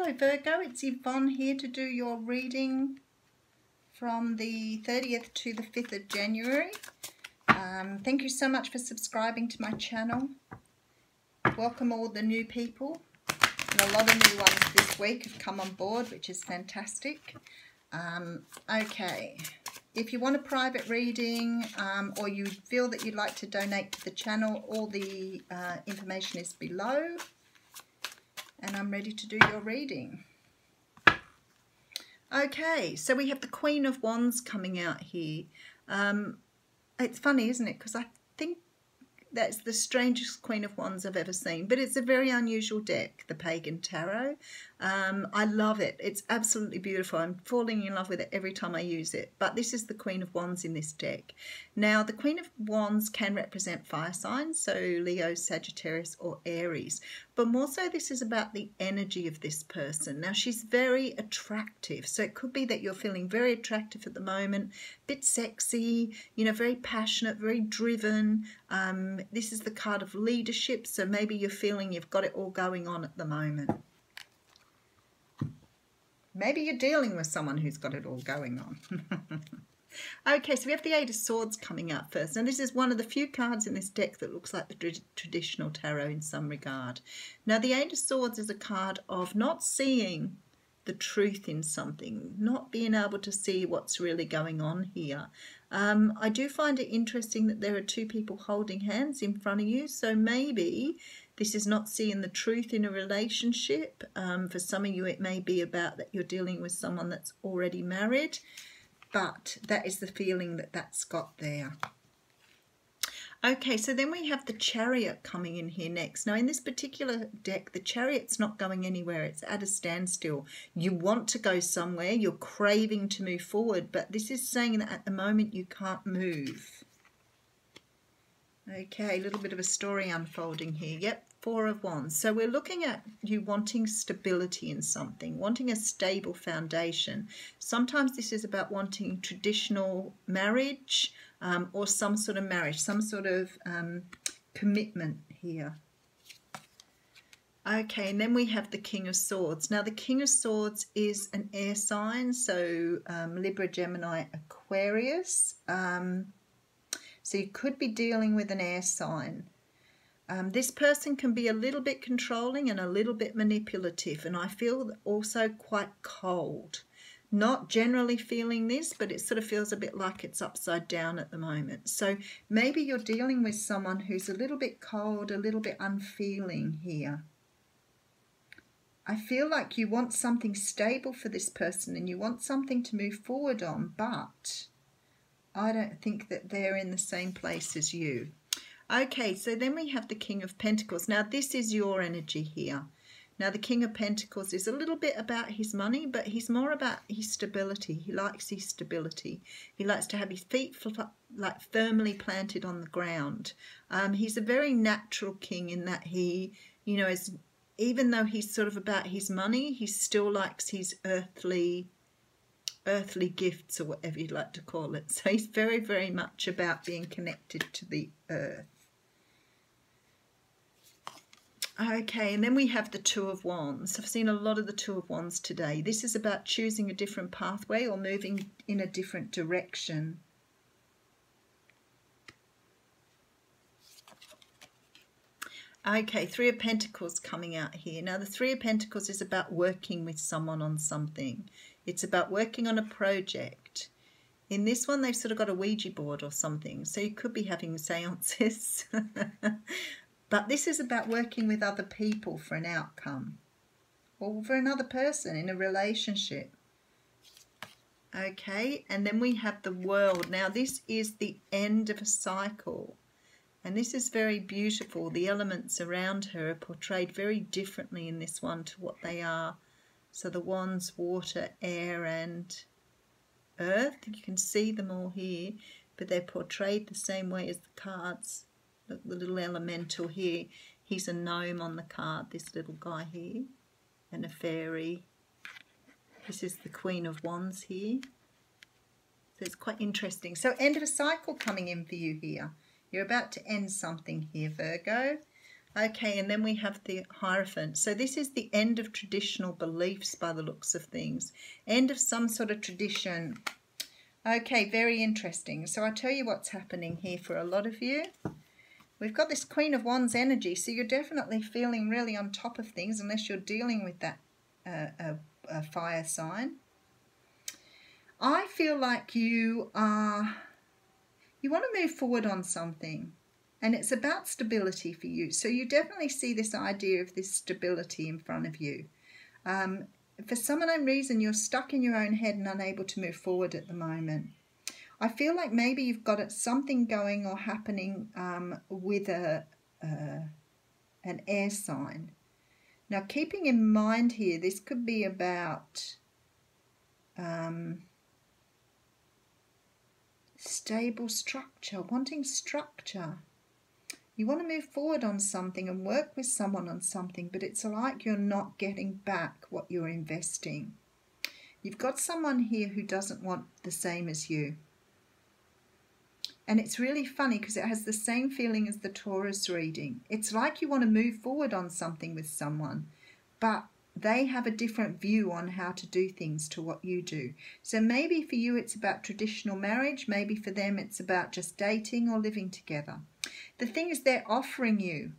Hello Virgo, it's Yvonne here to do your reading from the 30th to the 5th of January. Thank you so much for subscribing to my channel. Welcome all the new people. And a lot of new ones this week have come on board, which is fantastic. Okay, if you want a private reading or you feel that you'd like to donate to the channel, all the information is below. And I'm ready to do your reading. Okay, so we have the Queen of Wands coming out here. It's funny, isn't it? Because I think that's the strangest Queen of Wands I've ever seen. But it's a very unusual deck, the Pagan Tarot. I love it. It's absolutely beautiful. I'm falling in love with it every time I use it. But this is the Queen of Wands in this deck. Now, the Queen of Wands can represent fire signs, so Leo, Sagittarius or Aries. But more so, this is about the energy of this person. Now, she's very attractive. So it could be that you're feeling very attractive at the moment, a bit sexy, you know, very passionate, very driven. This is the card of leadership. So maybe you're feeling you've got it all going on at the moment. Maybe you're dealing with someone who's got it all going on. Okay, so we have the Eight of Swords coming out first. Now, this is one of the few cards in this deck that looks like the traditional tarot in some regard. Now, the Eight of Swords is a card of not seeing the truth in something, not being able to see what's really going on here. I do find it interesting that there are two people holding hands in front of you, so maybe this is not seeing the truth in a relationship. For some of you, it may be about that you're dealing with someone that's already married, but that is the feeling that that's got there. Okay, so then we have the Chariot coming in here next. Now, in this particular deck, the Chariot's not going anywhere. It's at a standstill. You want to go somewhere. You're craving to move forward, but this is saying that at the moment you can't move. Okay, a little bit of a story unfolding here. Yep, Four of Wands. So we're looking at you wanting stability in something, wanting a stable foundation. Sometimes this is about wanting traditional marriage or some sort of marriage, some sort of commitment here. Okay, and then we have the King of Swords. Now, the King of Swords is an air sign, so Libra, Gemini, Aquarius. So you could be dealing with an air sign. This person can be a little bit controlling and a little bit manipulative, and I feel also quite cold. Not generally feeling this, but it sort of feels a bit like it's upside down at the moment. So maybe you're dealing with someone who's a little bit cold, a little bit unfeeling here. I feel like you want something stable for this person and you want something to move forward on, but I don't think that they're in the same place as you. Okay, so then we have the King of Pentacles. Now, this is your energy here. Now, the King of Pentacles is a little bit about his money, but he's more about his stability. He likes his stability. He likes to have his feet like firmly planted on the ground. He's a very natural king in that he, you know, even though he's sort of about his money, he still likes his earthly gifts, or whatever you'd like to call it. So he's very, very much about being connected to the earth. Okay, and then we have the Two of Wands. I've seen a lot of the Two of Wands today. This is about choosing a different pathway or moving in a different direction. Okay, Three of Pentacles coming out here. Now, the Three of Pentacles is about working with someone on something. It's about working on a project. In this one, they've sort of got a Ouija board or something, so you could be having seances. But this is about working with other people for an outcome or for another person in a relationship. Okay, and then we have the World. Now, this is the end of a cycle. And this is very beautiful. The elements around her are portrayed very differently in this one to what they are. So the wands, water, air and earth. You can see them all here, but they're portrayed the same way as the cards. Look, the little elemental here. He's a gnome on the card, this little guy here. And a fairy. This is the Queen of Wands here. So it's quite interesting. So end of a cycle coming in for you here. You're about to end something here, Virgo. Okay, and then we have the Hierophant. So this is the end of traditional beliefs by the looks of things. End of some sort of tradition. Okay, very interesting. So I'll tell you what's happening here for a lot of you. We've got this Queen of Wands energy, so you're definitely feeling really on top of things unless you're dealing with that a fire sign. I feel like you want to move forward on something, and it's about stability for you. So you definitely see this idea of this stability in front of you. For some unknown reason, you're stuck in your own head and unable to move forward at the moment. I feel like maybe you've got something going or happening with an air sign. Now, keeping in mind here, this could be about stable structure, wanting structure. You want to move forward on something and work with someone on something, but it's like you're not getting back what you're investing. You've got someone here who doesn't want the same as you. And it's really funny because it has the same feeling as the Taurus reading. It's like you want to move forward on something with someone, but they have a different view on how to do things to what you do. So maybe for you it's about traditional marriage, maybe for them it's about just dating or living together. The thing is, they're offering you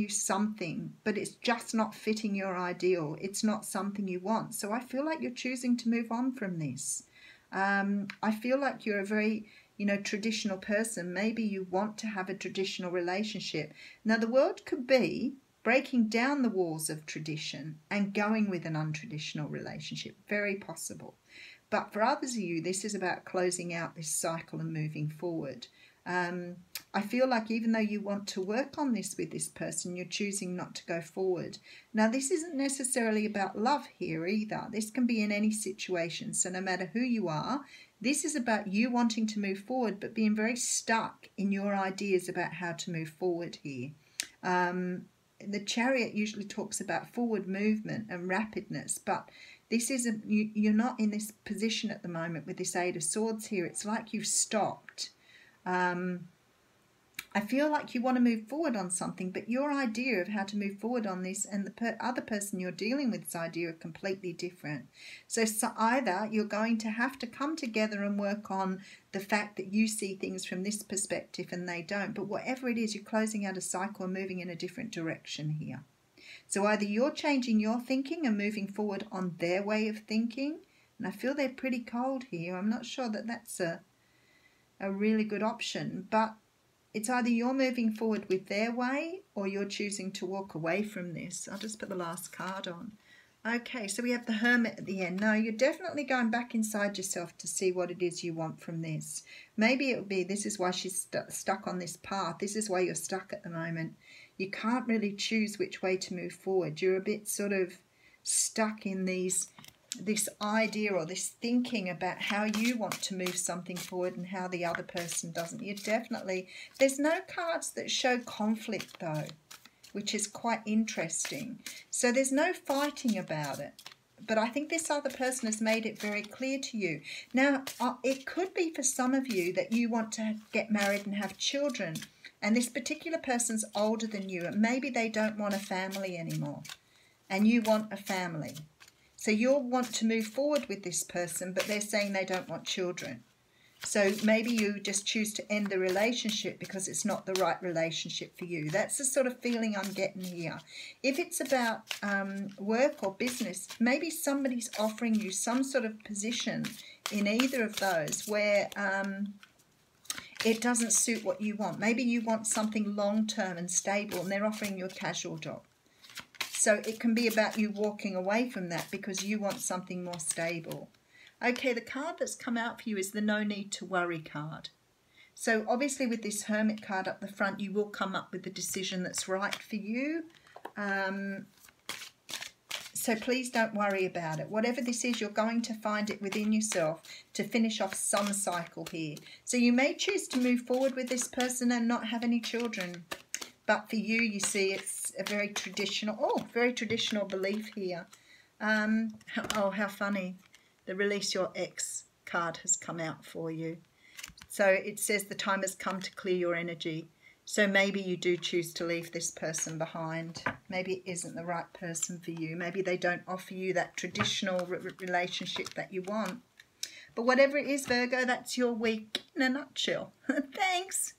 something, but it's just not fitting your ideal. It's not something you want. So I feel like you're choosing to move on from this. I feel like you're a very traditional person. Maybe you want to have a traditional relationship. Now, the world could be breaking down the walls of tradition and going with an untraditional relationship. Very possible. But for others of you, this is about closing out this cycle and moving forward. I feel like even though you want to work on this with this person, you're choosing not to go forward. Now, this isn't necessarily about love here either. This can be in any situation. So no matter who you are, this is about you wanting to move forward, but being very stuck in your ideas about how to move forward here. The Chariot usually talks about forward movement and rapidness, but this isn't, you're not in this position at the moment with this Eight of Swords here. It's like you've stopped. I feel like you want to move forward on something, but your idea of how to move forward on this and the other person you're dealing with's idea are completely different. So either you're going to have to come together and work on the fact that you see things from this perspective and they don't, but whatever it is, you're closing out a cycle and moving in a different direction here. So either you're changing your thinking and moving forward on their way of thinking, and I feel they're pretty cold here. I'm not sure that that's a really good option, but it's either you're moving forward with their way or you're choosing to walk away from this. I'll just put the last card on. Okay, so we have the Hermit at the end. No, you're definitely going back inside yourself to see what it is you want from this. Maybe it would be this is why she's stuck on this path. This is why you're stuck at the moment. You can't really choose which way to move forward. You're a bit sort of stuck in this idea or this thinking about how you want to move something forward and how the other person doesn't. You definitely, there's no cards that show conflict though, which is quite interesting. So there's no fighting about it. But I think this other person has made it very clear to you. Now, it could be for some of you that you want to get married and have children, and this particular person's older than you, and maybe they don't want a family anymore, and you want a family. So you'll want to move forward with this person, but they're saying they don't want children. So maybe you just choose to end the relationship because it's not the right relationship for you. That's the sort of feeling I'm getting here. If it's about work or business, maybe somebody's offering you some sort of position in either of those where it doesn't suit what you want. Maybe you want something long-term and stable and they're offering you a casual job. So it can be about you walking away from that because you want something more stable. Okay, the card that's come out for you is the No Need to Worry card. So obviously with this Hermit card up the front, you will come up with the decision that's right for you. So please don't worry about it. Whatever this is, you're going to find it within yourself to finish off some cycle here. So you may choose to move forward with this person and not have any children. But for you, you see, it's a very traditional belief here. Oh, how funny. The Release Your Ex card has come out for you. So it says the time has come to clear your energy. So maybe you do choose to leave this person behind. Maybe it isn't the right person for you. Maybe they don't offer you that traditional relationship that you want. But whatever it is, Virgo, that's your week in a nutshell. Thanks.